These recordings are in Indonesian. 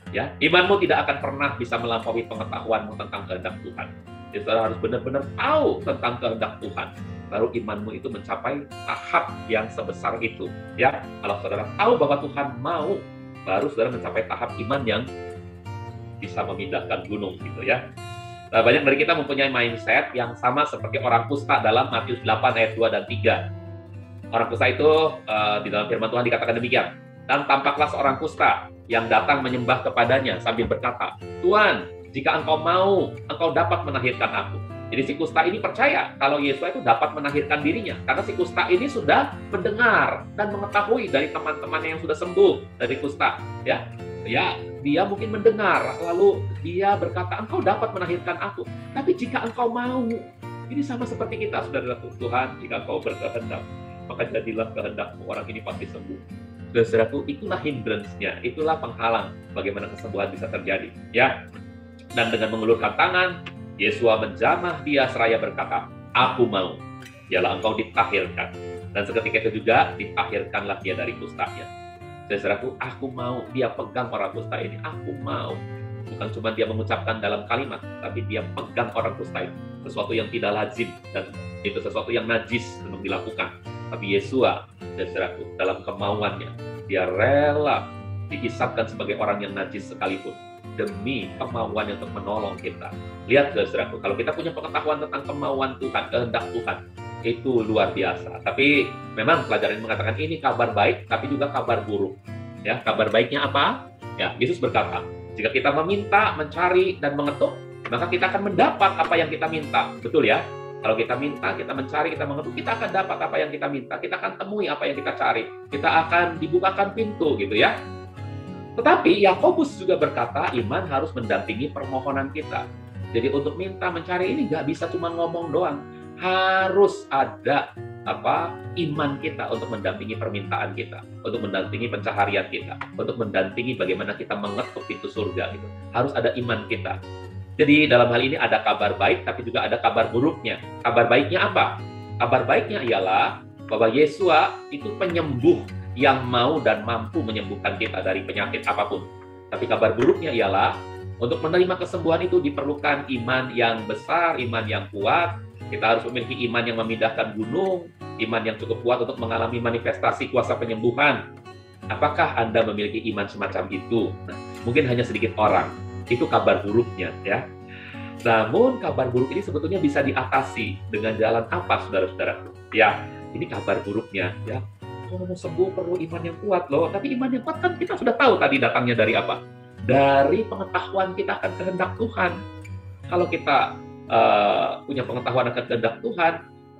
Ya, imanmu tidak akan pernah bisa melampaui pengetahuanmu tentang kehendak Tuhan. Jadi saudara harus benar-benar tahu tentang kehendak Tuhan. Baru imanmu itu mencapai tahap yang sebesar itu. Ya, kalau saudara tahu bahwa Tuhan mau, baru saudara mencapai tahap iman yang bisa memindahkan gunung gitu ya. Nah, banyak dari kita mempunyai mindset yang sama seperti orang kusta dalam Matius 8 ayat 2 dan 3. Orang kusta itu di dalam firman Tuhan dikatakan demikian. Dan tampaklah seorang kusta yang datang menyembah kepadanya sambil berkata, Tuhan, jika engkau mau, engkau dapat menahirkan aku. Jadi si kusta ini percaya kalau Yesus itu dapat menahirkan dirinya. Karena si kusta ini sudah mendengar dan mengetahui dari teman-temannya yang sudah sembuh dari kusta. Ya, dia mungkin mendengar, lalu dia berkata, engkau dapat menahirkan aku. Tapi jika engkau mau, ini sama seperti kita, saudara Tuhan, jika engkau berkehendak, maka jadilah kehendakmu, orang ini pasti sembuh. Saudaraku, itulah hindrance-nya, itulah penghalang bagaimana kesembuhan bisa terjadi. Ya, dan dengan mengulurkan tangan, Yesua menjamah dia seraya berkata, aku mau, ialah engkau ditahirkan. Dan seketika itu juga ditahirkanlah dia dari kustanya. Saudaraku, aku mau, dia pegang orang kusta ini, aku mau. Bukan cuma dia mengucapkan dalam kalimat, tapi dia pegang orang kusta ini. Sesuatu yang tidak lazim, dan itu sesuatu yang najis untuk dilakukan. Tapi Yesua, saudaraku, dalam kemauannya, dia rela dihisapkan sebagai orang yang najis sekalipun, demi kemauannya untuk menolong kita. Lihat, saudaraku, kalau kita punya pengetahuan tentang kemauan Tuhan, kehendak Tuhan, itu luar biasa. Tapi memang pelajaran mengatakan ini kabar baik, tapi juga kabar buruk. Ya, kabar baiknya apa? Ya, Yesus berkata, jika kita meminta, mencari, dan mengetuk, maka kita akan mendapat apa yang kita minta. Betul ya? Kalau kita minta, kita mencari, kita mengetuk, kita akan dapat apa yang kita minta. Kita akan temui apa yang kita cari. Kita akan dibukakan pintu, gitu ya. Tetapi Yakobus juga berkata, iman harus mendampingi permohonan kita. Jadi untuk minta, mencari ini nggak bisa cuma ngomong doang. Harus ada iman kita untuk mendampingi permintaan kita, untuk mendampingi pencaharian kita, untuk mendampingi bagaimana kita mengetuk pintu surga. Gitu. Harus ada iman kita. Jadi dalam hal ini ada kabar baik, tapi juga ada kabar buruknya. Kabar baiknya apa? Kabar baiknya ialah bahwa Yesua itu penyembuh yang mau dan mampu menyembuhkan kita dari penyakit apapun. Tapi kabar buruknya ialah untuk menerima kesembuhan itu diperlukan iman yang besar, iman yang kuat. Kita harus memiliki iman yang memindahkan gunung, iman yang cukup kuat untuk mengalami manifestasi kuasa penyembuhan. Apakah Anda memiliki iman semacam itu? Nah, mungkin hanya sedikit orang. Itu kabar buruknya, ya. Namun kabar buruk ini sebetulnya bisa diatasi dengan jalan apa, saudara-saudara? Ya, ini kabar buruknya, ya. Kalau mau sembuh perlu iman yang kuat loh. Tapi iman yang kuat kan kita sudah tahu tadi datangnya dari apa? Dari pengetahuan kita akan kehendak Tuhan. Kalau kita punya pengetahuan akan kehendak Tuhan,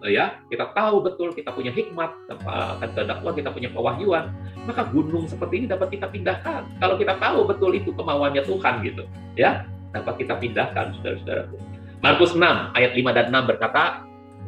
ya, kita tahu betul, kita punya hikmat akan kehendak Tuhan, kita punya pewahyuan, maka gunung seperti ini dapat kita pindahkan. Kalau kita tahu betul itu kemauannya Tuhan, gitu, ya, dapat kita pindahkan, saudara-saudara. Markus 6 ayat 5 dan 6 berkata,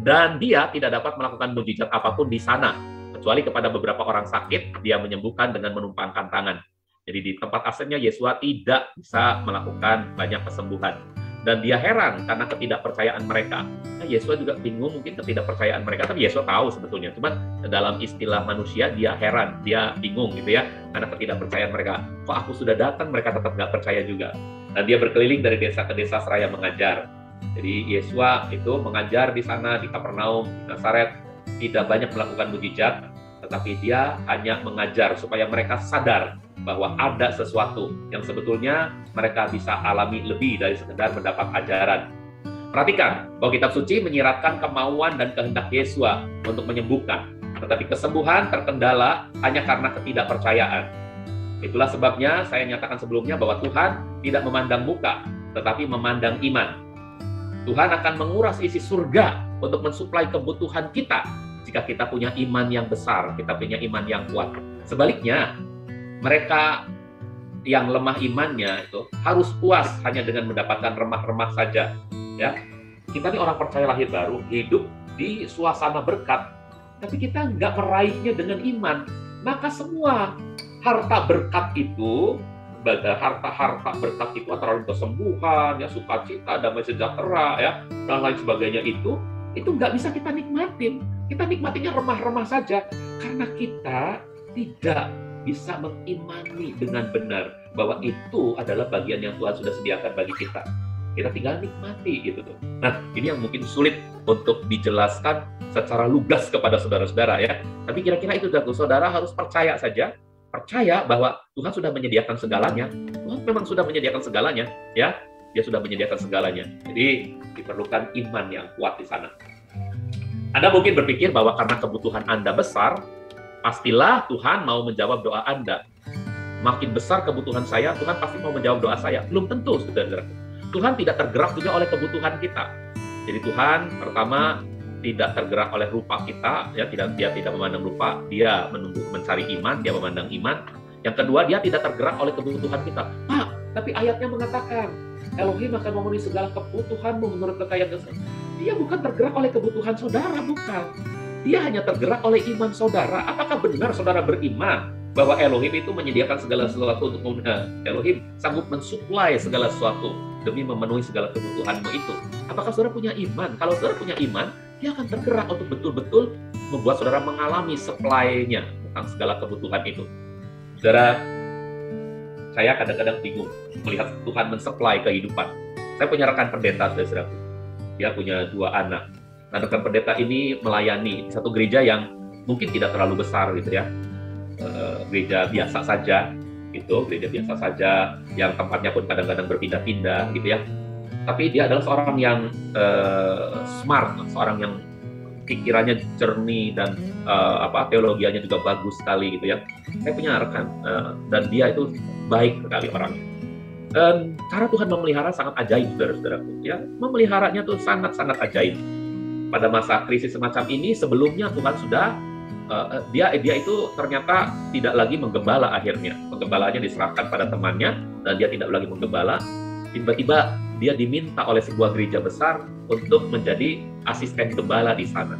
dan dia tidak dapat melakukan mujizat apapun di sana, kecuali kepada beberapa orang sakit, dia menyembuhkan dengan menumpangkan tangan. Jadi di tempat asalnya Yesua tidak bisa melakukan banyak kesembuhan. Dan dia heran karena ketidakpercayaan mereka. Nah, Yesua juga bingung mungkin ketidakpercayaan mereka, tapi Yesua tahu sebetulnya. Cuman dalam istilah manusia dia heran, dia bingung gitu ya, karena ketidakpercayaan mereka. Kok aku sudah datang, mereka tetap nggak percaya juga. Dan dia berkeliling dari desa ke desa seraya mengajar. Jadi Yesua itu mengajar di sana, di Kapernaum, di Nazaret, tidak banyak melakukan mujizat, tetapi dia hanya mengajar supaya mereka sadar bahwa ada sesuatu yang sebetulnya mereka bisa alami lebih dari sekedar mendapat ajaran. Perhatikan bahwa kitab suci menyiratkan kemauan dan kehendak Yesua untuk menyembuhkan, tetapi kesembuhan terkendala hanya karena ketidakpercayaan. Itulah sebabnya saya nyatakan sebelumnya bahwa Tuhan tidak memandang muka, tetapi memandang iman. Tuhan akan menguras isi surga untuk mensuplai kebutuhan kita jika kita punya iman yang besar, kita punya iman yang kuat. Sebaliknya, mereka yang lemah imannya itu harus puas hanya dengan mendapatkan remah-remah saja. Ya, kita ini orang percaya lahir baru, hidup di suasana berkat, tapi kita nggak meraihnya dengan iman. Maka semua harta berkat itu, harta berkat itu antara lain kesembuhan, ya, sukacita, damai sejahtera, ya, dan lain sebagainya itu nggak bisa kita nikmatin. Kita nikmatinya remah-remah saja karena kita tidak bisa mengimani dengan benar bahwa itu adalah bagian yang Tuhan sudah sediakan bagi kita. Kita tinggal nikmati gitu tuh. Nah, ini yang mungkin sulit untuk dijelaskan secara lugas kepada saudara-saudara ya. Tapi kira-kira itu saudara harus percaya saja, percaya bahwa Tuhan sudah menyediakan segalanya. Tuhan memang sudah menyediakan segalanya ya. Dia sudah menyediakan segalanya. Jadi diperlukan iman yang kuat di sana. Anda mungkin berpikir bahwa karena kebutuhan Anda besar, pastilah Tuhan mau menjawab doa Anda. Makin besar kebutuhan saya, Tuhan pasti mau menjawab doa saya. Belum tentu, saudara-saudara. Tuhan tidak tergerak juga oleh kebutuhan kita. Jadi Tuhan pertama tidak tergerak oleh rupa kita, ya dia tidak memandang rupa, dia mencari iman, dia memandang iman. Yang kedua, dia tidak tergerak oleh kebutuhan kita. Pak, tapi ayatnya mengatakan Elohim akan memenuhi segala kebutuhanmu menurut kekayaan Dia. Dia bukan tergerak oleh kebutuhan saudara, bukan. Dia hanya tergerak oleh iman saudara. Apakah benar saudara beriman bahwa Elohim itu menyediakan segala sesuatu untuk Elohim sanggup mensuplai segala sesuatu demi memenuhi segala kebutuhanmu itu? Apakah saudara punya iman? Kalau saudara punya iman, dia akan tergerak untuk betul-betul membuat saudara mengalami supply-nya tentang segala kebutuhan itu. Saudara, saya kadang-kadang bingung melihat Tuhan mensuplai kehidupan. Saya punya rekan pendeta, saudara. Dia punya 2 anak. Nah, rekan pendeta ini melayani satu gereja yang mungkin tidak terlalu besar gitu ya. Gereja biasa saja, gitu, gereja biasa saja, yang tempatnya pun kadang-kadang berpindah-pindah, gitu ya. Tapi dia adalah seorang yang smart, seorang yang pikirannya jernih dan teologianya juga bagus sekali, gitu ya. Saya punya rekan dan dia itu baik sekali orangnya. Dan cara Tuhan memelihara sangat ajaib, saudara-saudaraku. Ya, memeliharanya tuh sangat-sangat ajaib. Pada masa krisis semacam ini, sebelumnya Tuhan sudah dia itu ternyata tidak lagi menggembala akhirnya. Penggembalaannya diserahkan pada temannya dan dia tidak lagi menggembala. Tiba-tiba dia diminta oleh sebuah gereja besar untuk menjadi asisten gembala di sana.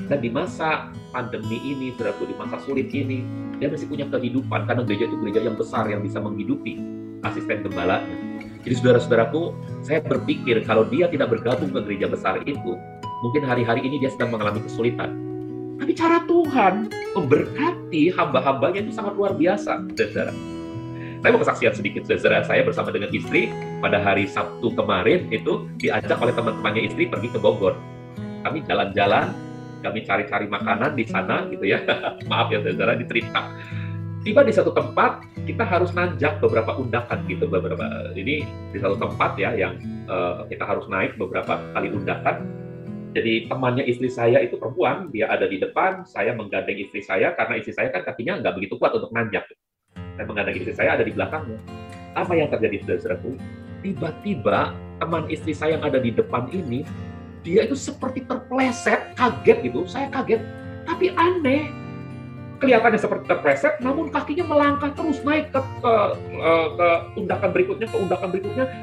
Dan di masa pandemi ini, saudaraku, di masa sulit ini, dia masih punya kehidupan karena gereja itu gereja yang besar yang bisa menghidupi asisten gembalanya. Jadi saudara-saudaraku, saya berpikir kalau dia tidak bergabung ke gereja besar itu, mungkin hari-hari ini dia sedang mengalami kesulitan. Tapi cara Tuhan memberkati hamba-hambanya itu sangat luar biasa, saudara. Saya mau kesaksian sedikit, saudara. Saya bersama dengan istri pada hari Sabtu kemarin itu diajak oleh teman-temannya istri pergi ke Bogor. Kami jalan-jalan, kami cari-cari makanan di sana, gitu ya. Maaf ya, saudara, dicerita. Tiba di satu tempat, kita harus nanjak beberapa undakan, gitu. Ini di satu tempat ya, yang kita harus naik beberapa kali undakan. Jadi temannya istri saya itu perempuan, dia ada di depan, saya menggandeng istri saya, karena istri saya kan kakinya nggak begitu kuat untuk nanjak. Saya menggandeng istri saya ada di belakangnya. Apa yang terjadi, saudara-saudaraku? Tiba-tiba teman istri saya yang ada di depan ini, dia itu seperti terpleset, kaget gitu. Saya kaget, tapi aneh. Kelihatannya seperti terpleset, namun kakinya melangkah terus naik ke undakan berikutnya,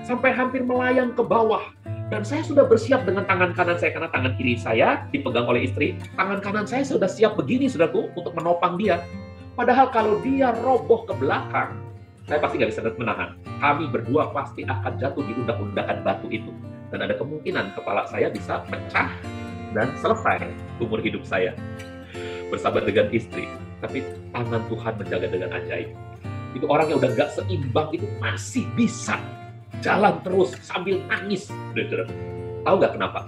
sampai hampir melayang ke bawah. Dan saya sudah bersiap dengan tangan kanan saya, karena tangan kiri saya dipegang oleh istri. Tangan kanan saya sudah siap begini, saudaraku, untuk menopang dia. Padahal kalau dia roboh ke belakang, saya pasti nggak bisa menahan. Kami berdua pasti akan jatuh di undak-undakan batu itu. Dan ada kemungkinan kepala saya bisa pecah dan selesai umur hidup saya bersama dengan istri. Tapi tangan Tuhan menjaga dengan ajaib. Itu orang yang udah nggak seimbang itu masih bisa jalan terus sambil nangis. Tahu nggak kenapa?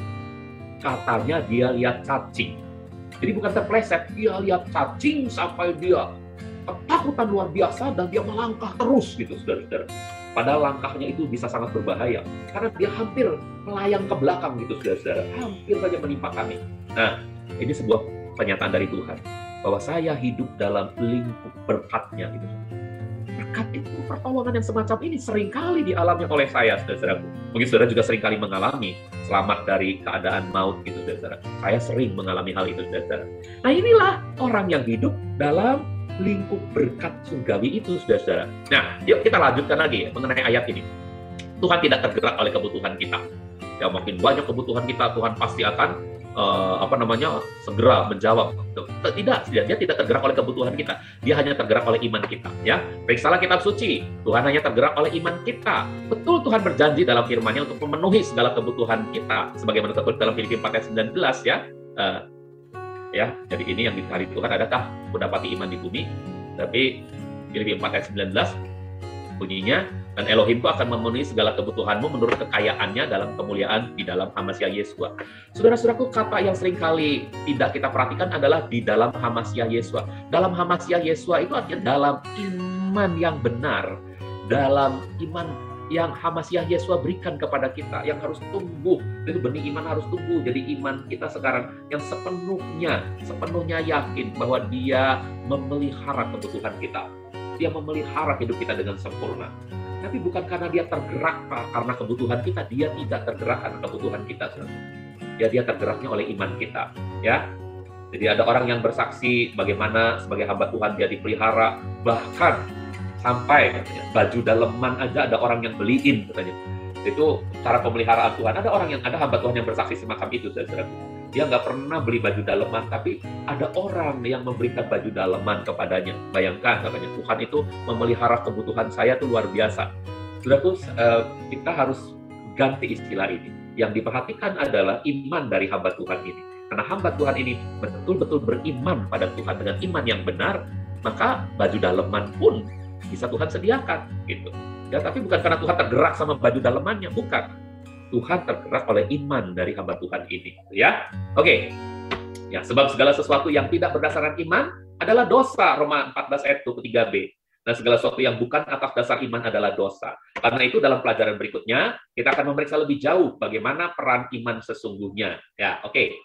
Katanya dia lihat cacing. Jadi bukan terpleset, dia lihat cacing sampai dia ketakutan luar biasa dan dia melangkah terus gitu, saudara-saudara. Padahal langkahnya itu bisa sangat berbahaya karena dia hampir melayang ke belakang gitu, saudara-saudara. Hampir saja menimpa kami. Nah, ini sebuah pernyataan dari Tuhan bahwa saya hidup dalam lingkup berkat-Nya gitu. Berkat itu, pertolongan yang semacam ini seringkali dialami oleh saya, saudara-saudaraku. Mungkin saudara juga seringkali mengalami selamat dari keadaan maut gitu, saudara. Saya sering mengalami hal itu, saudara. Nah, inilah orang yang hidup dalam lingkup berkat surgawi itu, saudara-saudara. Nah, yuk kita lanjutkan lagi mengenai ayat ini. Tuhan tidak tergerak oleh kebutuhan kita. Ya, makin banyak kebutuhan kita, Tuhan pasti akan segera menjawab. Tidak, dia tidak tergerak oleh kebutuhan kita. Dia hanya tergerak oleh iman kita. Ya, periksalah kitab suci. Tuhan hanya tergerak oleh iman kita. Betul, Tuhan berjanji dalam firman-Nya untuk memenuhi segala kebutuhan kita, sebagaimana tertulis dalam Filipi 4:19 ya. Jadi ini yang dicari Tuhan, adakah mendapati iman di bumi? Tapi Filipi 4 ayat 19 bunyinya, dan Elohim itu akan memenuhi segala kebutuhanmu menurut kekayaannya dalam kemuliaan di dalam Hamasiah Yesua. Saudara-saudaraku, kata yang sering kali tidak kita perhatikan adalah di dalam Hamasiah Yesua. Dalam Hamasiah Yesua itu artinya dalam iman yang benar, dalam iman yang Hamasiah Yesua berikan kepada kita, yang harus tumbuh. Itu benih iman harus tumbuh. Jadi iman kita sekarang yang sepenuhnya yakin bahwa Dia memelihara kebutuhan kita. Dia memelihara hidup kita dengan sempurna. Tapi bukan karena Dia tergerak karena kebutuhan kita, Dia tidak tergerak karena kebutuhan kita. Ya, Dia tergeraknya oleh iman kita. Ya, jadi ada orang yang bersaksi bagaimana sebagai hamba Tuhan dia dipelihara, bahkan sampai katanya, baju daleman aja ada orang yang beliin katanya. Itu cara pemeliharaan Tuhan. Ada hamba Tuhan yang bersaksi semacam itu, saudara. Dia nggak pernah beli baju daleman, tapi ada orang yang memberikan baju daleman kepadanya. Bayangkan, katanya, Tuhan itu memelihara kebutuhan saya itu luar biasa. Saudaraku, kita harus ganti istilah ini. Yang diperhatikan adalah iman dari hamba Tuhan ini. Karena hamba Tuhan ini betul-betul beriman pada Tuhan dengan iman yang benar, maka baju daleman pun bisa Tuhan sediakan, gitu. Ya, tapi bukan karena Tuhan tergerak sama baju dalemannya, bukan. Tuhan tergerak oleh iman dari hamba Tuhan ini, ya. Oke. Ya, sebab segala sesuatu yang tidak berdasarkan iman adalah dosa, Roma 14 ayat 23b. Dan segala sesuatu yang bukan atas dasar iman adalah dosa. Karena itu dalam pelajaran berikutnya kita akan memeriksa lebih jauh bagaimana peran iman sesungguhnya. Ya, oke.